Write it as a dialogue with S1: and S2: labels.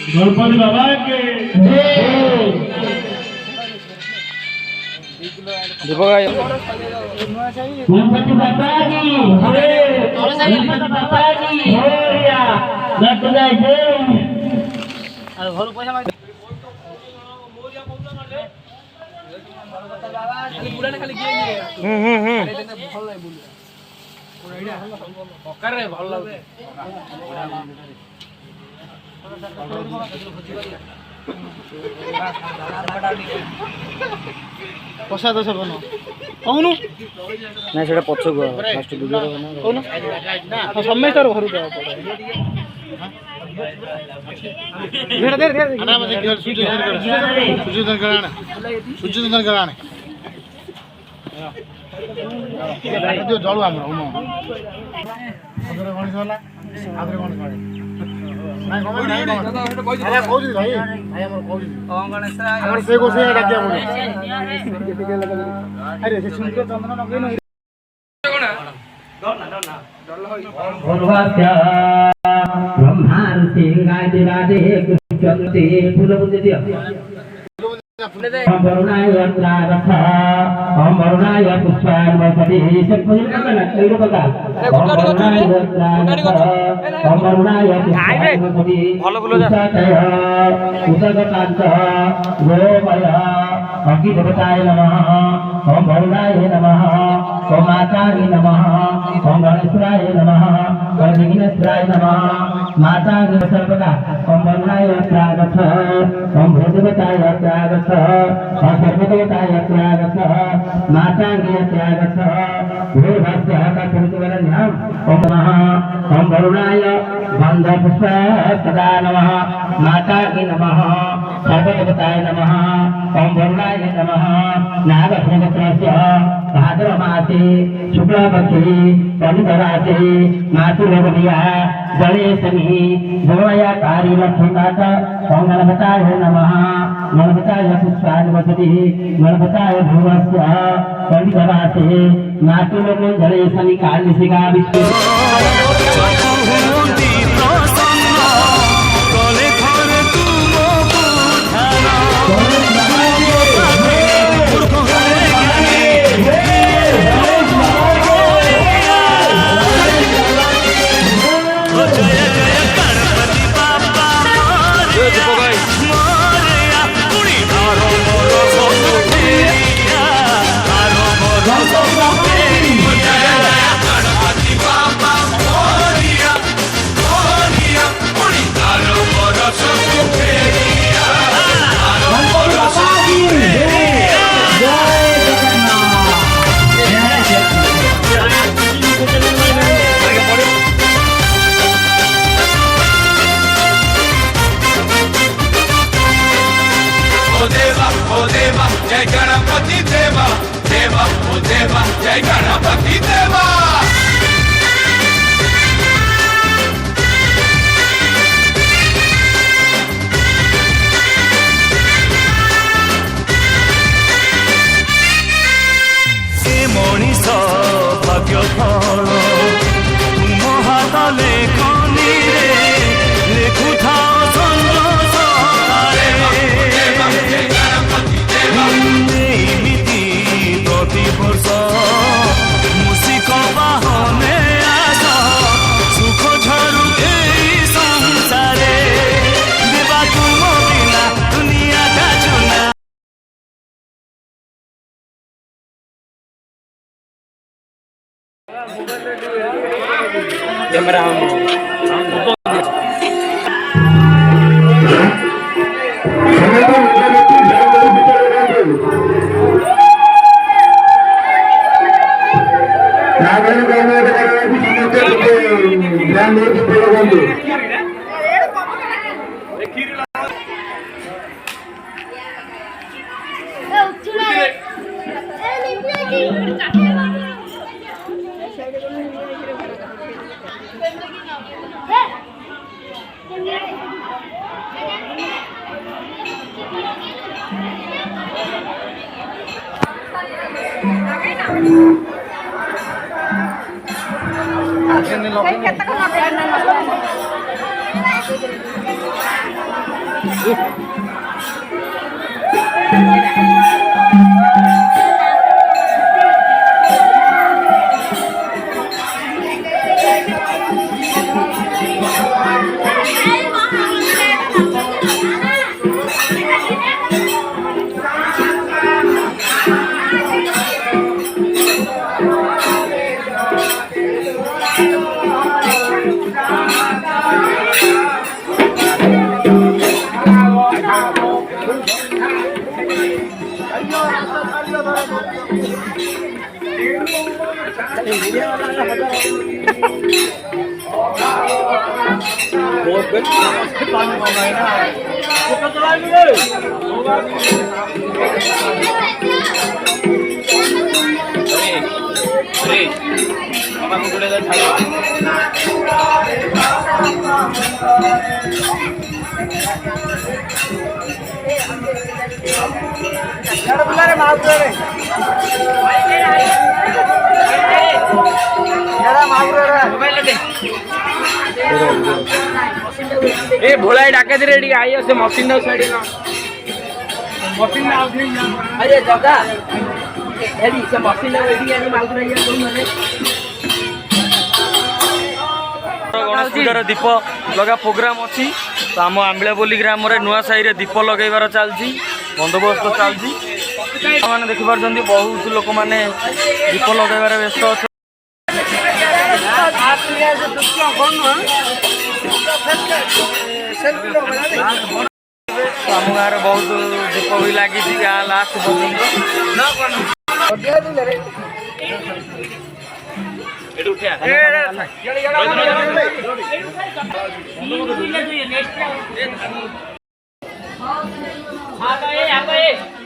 S1: गणपति बाबा के गणपति बाबा की गणपति बाबा की
S2: प्रसाद सब बनो कौन
S3: ना सेटा पछो गो फर्स्ट वीडियो
S2: कौन समस्त घर को धीरे धीरे धीरे आराम से सुजोधन कराना सुजोधन कराना जो जळू हमर हम अदर गणेश वाला आदर गणेश वाला नाही गणेश नाही अरे कोजी भाई भाई हमर कोजी गणेश हमर से को से डाकिया बोले अरे से सुन के चंदन नगे न
S1: भगवात्या ब्रह्मार सिंगाय दिवादे कुचते फूलबुंदे दिया वरुणाय वरुणारथ ओम वरुणाय पुष्पान्वसति सत्पुरुषकना कइरो बता ओम वरुणाय वरुणारथ ओम वरुणाय पुष्पान्वसति भलो बोलो जा उदगतांत गोमय अग्नि देवताय नमः ओम वरुणाय नमः ओम आचार्य नमः ओम गणेशाय नमः ओम विघ्नेश्वराय नमः मातांग सर्वदा ओम वरुणाय वरुणारथ ओम भूदेवताय वरुणारथ सर्वदेवताय त्यागः मातांगे त्यागः भूर्भस्यः कथमितवरण्यम् ओम नमः ओम वरुणाय गन्धपुष्प सदा नमः मातांगे नमः सर्वदेवताय नमः ओम वरुणाय नमः नागसंवत्सरस्य भाद्रमासे शुक्लपक्षे पवित्ररात्रे मातुलवनिया जले शनि जलमयकारी लक्ष्मीनाथ ओम गणपताय नमः गणपताय पुष्पान्वसति गणपताय भूमस्य पवित्ररात्रे मातुलमंगले शनि कालिशिखा विष्णु
S4: जय गणपति देवा देवा ओ देवा जय गणपति देवा से मनीष भाग्य फल तुम हाथ लेखनी रे लेखुथा प्रतिवर्ष मुसिक बाहने आस सुख झरू संसारे देवा तुम बिना दुनिया का चुना camera
S2: Ini
S3: A Bhola Dake they ready I से मशीन ना साइड ना मशीन ना अरे दादा एडी से मशीन ना रेडी आनी माल रही है कोन माने गणेश पूजार दीप लगा प्रोग्राम अच्छी तो आम आंबिला बोली ग्राम रे नुआ साही रे दीप लगेबार चलती बंदोबस्त चलती मैंने देखिपार बहुत लोक मैंने दीप लगेबार व्यस्त अच्छा आम गाँव बहुत दीप भी लगी गाँ लास्ट पर्यटन